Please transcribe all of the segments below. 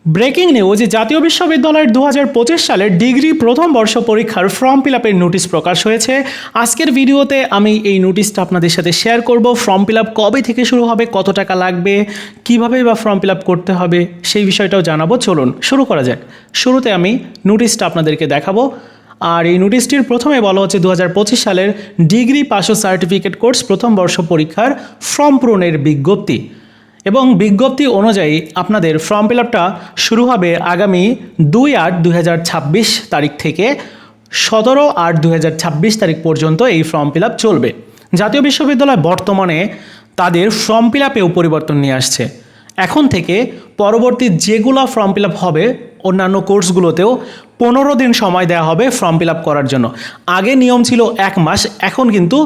Breaking news, জাতীয় বিশ্ববিদ্যালয়ের 2025 সালের ডিগ্রি প্রথম বর্ষ পরীক্ষার ফর্ম ফিল আপের নোটিশ প্রকাশ হয়েছে। আজকের ভিডিওতে আমি এই নোটিশটা আপনাদের সাথে শেয়ার করব। ফর্ম ফিল আপ কবে থেকে শুরু হবে, কত টাকা লাগবে, কিভাবে বা ফর্ম ফিল আপ করতে হবে সেই বিষয়টাও জানাবো। চলুন শুরু করা যাক। শুরুতে আমি নোটিশটা আপনাদেরকে দেখাবো। আর এই নোটিশটির প্রথমে বলা হচ্ছে 2025 সালের ডিগ্রি পাস ও সার্টিফিকেট কোর্স প্রথম বর্ষ পরীক্ষার ফর্ম পূরণের বিজ্ঞপ্তি। এবং বিজ্ঞপ্তি অনুযায়ী আপনাদের ফর্ম ফিল আপটা শুরু হবে আগামী 2/8/2026 তারিখ থেকে 17/8/2026 তারিখ পর্যন্ত এই ফর্ম ফিল আপ চলবে। জাতীয় বিশ্ববিদ্যালয় বর্তমানে তাদের ফর্ম ফিল আপেও পরিবর্তন নিয়ে আসছে। এখন থেকে পরবর্তী যেগুলো ফর্ম ফিল আপ হবে অন্যান্য কোর্সগুলোতেও 15 দিন সময় দেওয়া হবে ফর্ম ফিল আপ করার জন্য। আগে নিয়ম ছিল 1 মাস, এখন কিন্তু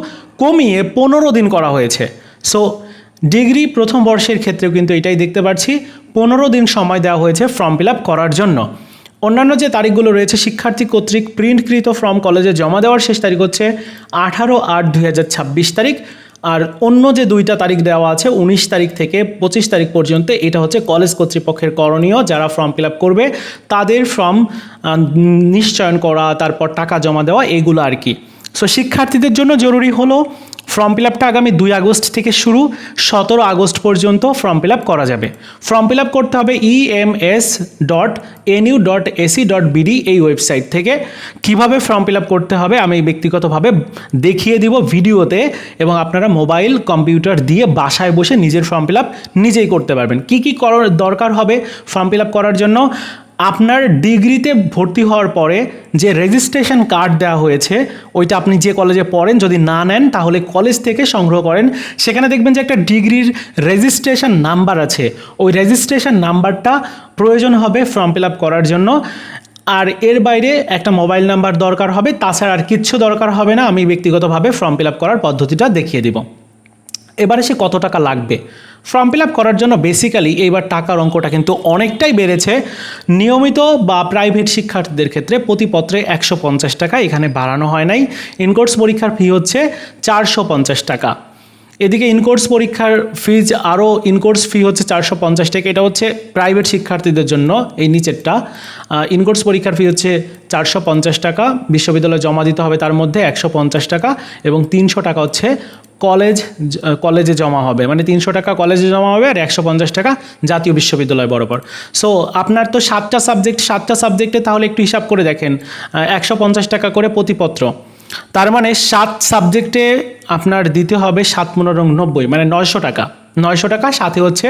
কমিয়ে 15 দিন করা হয়েছে। সো ডিগ্রি প্রথম বর্ষের ক্ষেত্রেও কিন্তু এটাই দেখতে পাচ্ছি, 15 দিন সময় দেওয়া হয়েছে ফর্ম ফিল আপ করার জন্য। অন্যান্য যে তারিখগুলো রয়েছে, শিক্ষার্থী কর্তৃক প্রিন্টকৃত ফর্ম কলেজে জমা দেওয়ার শেষ তারিখ হচ্ছে 18/8/2026 তারিখ। আর অন্য যে দুইটা তারিখ দেওয়া আছে 19 তারিখ থেকে 25 তারিখ পর্যন্ত, এটা হচ্ছে কলেজ কর্তৃপক্ষের করণীয়। যারা ফর্ম ফিল আপ করবে তাদের ফর্ম নিশ্চয়ন করা, তারপর টাকা জমা দেওয়া, এগুলো আর কি। সো শিক্ষার্থীদের জন্য জরুরি হলো ফর্ম ফিল আপটা আগামী 2 আগস্ট থেকে শুরু, 17 আগস্ট পর্যন্ত ফর্ম ফিল আপ করা যাবে। ফর্ম ফিল আপ করতে হবে ems.nu.ac.bd এই ওয়েবসাইট থেকে। কিভাবে ফর্ম ফিল আপ করতে হবে আমি ব্যক্তিগতভাবে দেখিয়ে দিব ভিডিওতে, এবং আপনারা মোবাইল কম্পিউটার দিয়ে বাসায় বসে নিজের ফর্ম ফিল আপ নিজেই করতে পারবেন। কি কি করার দরকার হবে ফর্ম ফিল আপ করার জন্য? আপনার ডিগ্রিতে ভর্তি হওয়ার পরে যে রেজিস্ট্রেশন কার্ড দেওয়া হয়েছে, ওইটা আপনি যে কলেজে পড়েন যদি না নেন তাহলে কলেজ থেকে সংগ্রহ করেন। সেখানে দেখবেন যে একটা ডিগ্রির রেজিস্ট্রেশন নাম্বার আছে, ওই রেজিস্ট্রেশন নাম্বারটা প্রয়োজন হবে ফর্ম ফিল আপ করার জন্য। আর এর বাইরে একটা মোবাইল নাম্বার দরকার হবে, তাছাড়া আর কিচ্ছু দরকার হবে না। আমি ব্যক্তিগতভাবে ফর্ম ফিল আপ করার পদ্ধতিটা দেখিয়ে দিব। এবারে সে কত টাকা লাগবে ফর্ম ফিল আপ করার জন্য? বেসিক্যালি এইবার টাকার অঙ্কটা কিন্তু অনেকটাই বেড়েছে। নিয়মিত বা প্রাইভেট শিক্ষার্থীদের ক্ষেত্রে প্রতিপত্রে 150 টাকা, এখানে বাড়ানো হয় নাই। ইনকোর্স পরীক্ষার ফি হচ্ছে 450 টাকা। এদিকে ইনকোর্স পরীক্ষার ফিজ আরও, ইনকোর্স ফি হচ্ছে 450 টাকা। এটা হচ্ছে প্রাইভেট শিক্ষার্থীদের জন্য, এই নিচেরটা। ইনকোর্স পরীক্ষার ফি হচ্ছে 450 টাকা, বিশ্ববিদ্যালয়ে জমা দিতে হবে তার মধ্যে 150 টাকা, এবং 300 টাকা হচ্ছে কলেজে জমা হবে। মানে 300 টাকা কলেজে জমা হবে আর 150 টাকা জাতীয় বিশ্ববিদ্যালয় বরাবর। সো আপনার তো 7টা সাবজেক্টে তাহলে একটু হিসাব করে দেখেন, 150 টাকা করে প্রতিপত্র। তার মানে 7 সাবজেক্টে আপনার দিতে হবে 7×9 মানে 900 টাকা। 900 টাকা সাথে হচ্ছে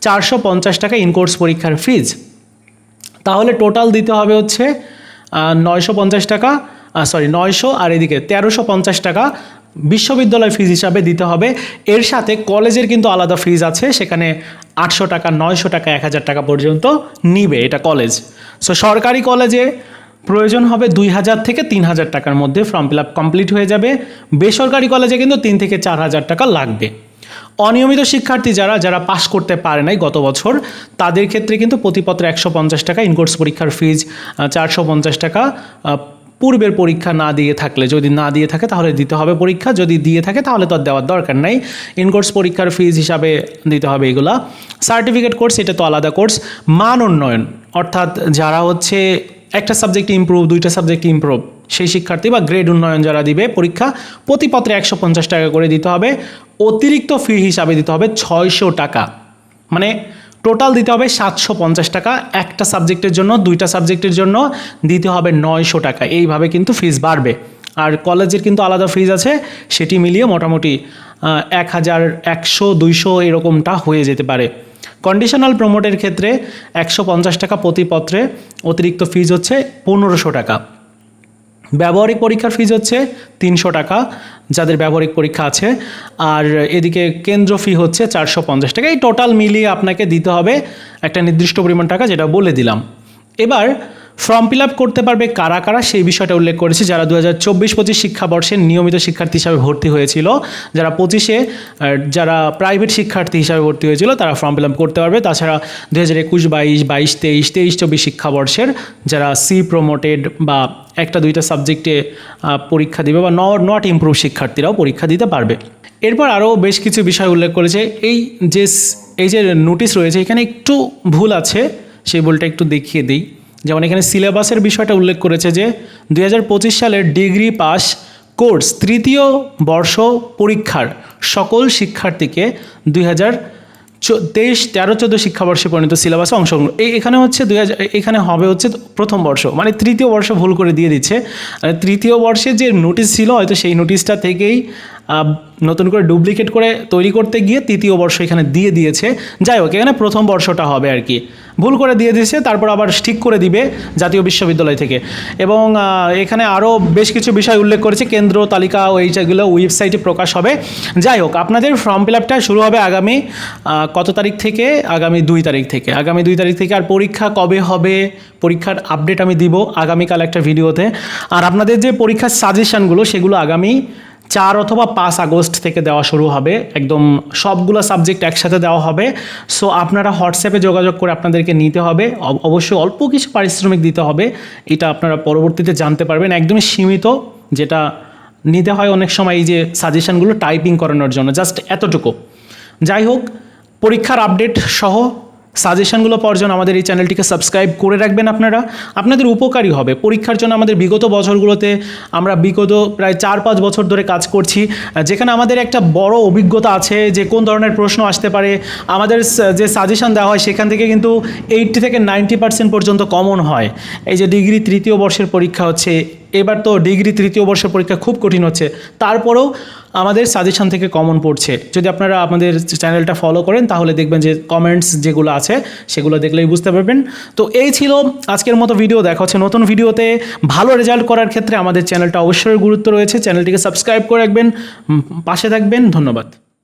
450 টাকা ইনকোর্স পরীক্ষার ফিজ। তাহলে টোটাল দিতে হবে হচ্ছে 950 টাকা, 900, আর এদিকে 1350 টাকা বিশ্ববিদ্যালয় ফিজ হিসাবে দিতে হবে। এর সাথে কলেজের কিন্তু আলাদা ফিজ আছে, সেখানে 800 টাকা, 900 টাকা, 1000 টাকা পর্যন্ত নিবে এটা কলেজ। সো সরকারি কলেজে প্রয়োজন হবে 2000 থেকে 3000 টাকার মধ্যে ফর্ম ফিল আপ কমপ্লিট হয়ে যাবে। বেসরকারি কলেজে কিন্তু 3 থেকে 4000 টাকা লাগবে। অনিয়মিত শিক্ষার্থী যারা পাস করতে পারে নাই গত বছর, তাদের ক্ষেত্রে কিন্তু প্রতিপত্র 150 টাকা, ইনকোর্স পরীক্ষার ফিজ 450 টাকা। পূর্বের পরীক্ষা না দিয়ে থাকলে, যদি না দিয়ে থাকে তাহলে দিতে হবে পরীক্ষা, যদি দিয়ে থাকে তাহলে তো আর দেওয়ার দরকার নাই। ইনকোর্স পরীক্ষার ফিজ হিসাবে দিতে হবে এগুলা। সার্টিফিকেট কোর্স, এটা তো আলাদা কোর্স। মান উন্নয়ন, অর্থাৎ যারা হচ্ছে একটা সাবজেক্ট ইমপ্রুভ, 2টা সাবজেক্ট ইমপ্রুভ, সেই শিক্ষার্থী বা গ্রেড উন্নয়ন যারা দিবে পরীক্ষা, প্রতিপত্রে 150 টাকা করে দিতে হবে। অতিরিক্ত ফি হিসাবে দিতে হবে 600 টাকা, মানে টোটাল দিতে হবে 750 টাকা। একটা সাবজেক্টের জন্য, 2টা সাবজেক্টের জন্য দিতে হবে 900 টাকা। এইভাবে কিন্তু ফিজ বাড়বে। আর কলেজের কিন্তু আলাদা ফিজ আছে, সেটি মিলিয়ে মোটামুটি 1000, 100, 200 এরকমটা হয়ে যেতে পারে। কন্ডিশনাল প্রমোটের ক্ষেত্রে 150 টাকা প্রতিপত্রে, অতিরিক্ত ফিজ হচ্ছে 1500 টাকা। ব্যবহারিক পরীক্ষার ফিজ হচ্ছে 300 টাকা যাদের ব্যবহারিক পরীক্ষা আছে। আর এদিকে কেন্দ্র ফি হচ্ছে 450 টাকা। এই টোটাল মিলিয়ে আপনাকে দিতে হবে একটা নির্দিষ্ট পরিমাণ টাকা, যেটা বলে দিলাম। এবার ফর্ম ফিল আপ করতে পারবে কারা কারা সেই বিষয়টা উল্লেখ করেছি। যারা 2024-25 শিক্ষাবর্ষের নিয়মিত শিক্ষার্থী হিসাবে ভর্তি হয়েছিল, যারা 25-এ যারা প্রাইভেট শিক্ষার্থী হিসাবে ভর্তি হয়েছিল, তারা ফর্ম ফিল আপ করতে পারবে। তাছাড়া 2021-22, 22-23, 23-24 শিক্ষাবর্ষের যারা সি প্রমোটেড বা 1-2টা সাবজেক্টে পরীক্ষা দিবে বা নট ইমপ্রুভ শিক্ষার্থীরাও পরীক্ষা দিতে পারবে। এরপর আরও বেশ কিছু বিষয় উল্লেখ করেছে। এই যে নোটিশ রয়েছে এখানে একটু ভুল আছে, সেই বইটা একটু দেখিয়ে দিই। যেমন এখানে সিলেবাসের বিষয়টা উল্লেখ করেছে যে 2025 সালের ডিগ্রি পাস কোর্স তৃতীয় বর্ষ পরীক্ষার সকল শিক্ষার্থীকে 2023-13-14 শিক্ষাবর্ষে পরিণত সিলেবাসে অংশগ্রহণ। এখানে হচ্ছে এখানে হবে হচ্ছে প্রথম বর্ষ, মানে তৃতীয় বর্ষ ভুল করে দিয়ে দিচ্ছে। তৃতীয় বর্ষে যে নোটিশ ছিল হয়তো সেই নোটিশটা থেকেই নতুন করে ডুপ্লিকেট করে তৈরি করতে গিয়ে তৃতীয় বর্ষ এখানে দিয়ে দিয়েছে। যাই হোক, এখানে প্রথম বর্ষটা হবে আর কি, ভুল করে দিয়ে দিয়েছে, তারপর আবার ঠিক করে দিবে জাতীয় বিশ্ববিদ্যালয় থেকে। এবং এখানে আরও বেশ কিছু বিষয় উল্লেখ করেছে, কেন্দ্র তালিকা এইগুলো ওয়েবসাইটে প্রকাশ হবে। যাই হোক, আপনাদের ফর্ম ফিল আপটা শুরু হবে আগামী কত তারিখ থেকে? আগামী 2 তারিখ থেকে। আগামী 2 তারিখ থেকে। আর পরীক্ষা কবে হবে, পরীক্ষার আপডেট আমি দিব আগামীকাল একটা ভিডিওতে। আর আপনাদের যে পরীক্ষার সাজেশানগুলো সেগুলো আগামী 4 অথবা 5 আগস্ট থেকে দেওয়া শুরু হবে, একদম সবগুলো সাবজেক্ট একসাথে দেওয়া হবে। সো আপনারা হোয়াটসঅ্যাপে যোগাযোগ করে আপনাদেরকে নিতে হবে, অবশ্যই অল্প কিছু পারিশ্রমিক দিতে হবে, এটা আপনারা পরবর্তীতে জানতে পারবেন। একদমই সীমিত, যেটা নিতে হয় অনেক সময় এই যে সাজেশানগুলো টাইপিং করানোর জন্য, জাস্ট এতটুকু। যাই হোক, পরীক্ষার আপডেট সহ সাজেশনগুলো পাওয়ার জন্য আমাদের এই চ্যানেলটিকে সাবস্ক্রাইব করে রাখবেন। আপনাদের উপকারী হবে। পরীক্ষার জন্য আমাদের বিগত বছরগুলোতে আমরা বিগত প্রায় 4-5 বছর ধরে কাজ করছি, যেখানে আমাদের একটা বড় অভিজ্ঞতা আছে যে কোন ধরনের প্রশ্ন আসতে পারে। আমাদের যে সাজেশন দেওয়া হয় সেখান থেকে কিন্তু 80 থেকে 90% পর্যন্ত কমন হয়। এই যে ডিগ্রি তৃতীয় বর্ষের পরীক্ষা হচ্ছে, এবার তো ডিগ্রি তৃতীয় বর্ষের পরীক্ষা খুব কঠিন হচ্ছে, তারপরেও আমাদের সাজেশন থেকে কমন পড়ছে। যদি আপনারা আমাদের চ্যানেলটা ফলো করেন তাহলে দেখবেন যে কমেন্টস যেগুলো আছে সেগুলো দেখলেই বুঝতে পারবেন। তো এই ছিল আজকের মতো ভিডিও। দেখা হচ্ছে নতুন ভিডিওতে। ভালো রেজাল্ট করার ক্ষেত্রে আমাদের চ্যানেলটা অবশ্যই গুরুত্ব রয়েছে, চ্যানেলটিকে সাবস্ক্রাইব করে রাখবেন, পাশে থাকবেন। ধন্যবাদ।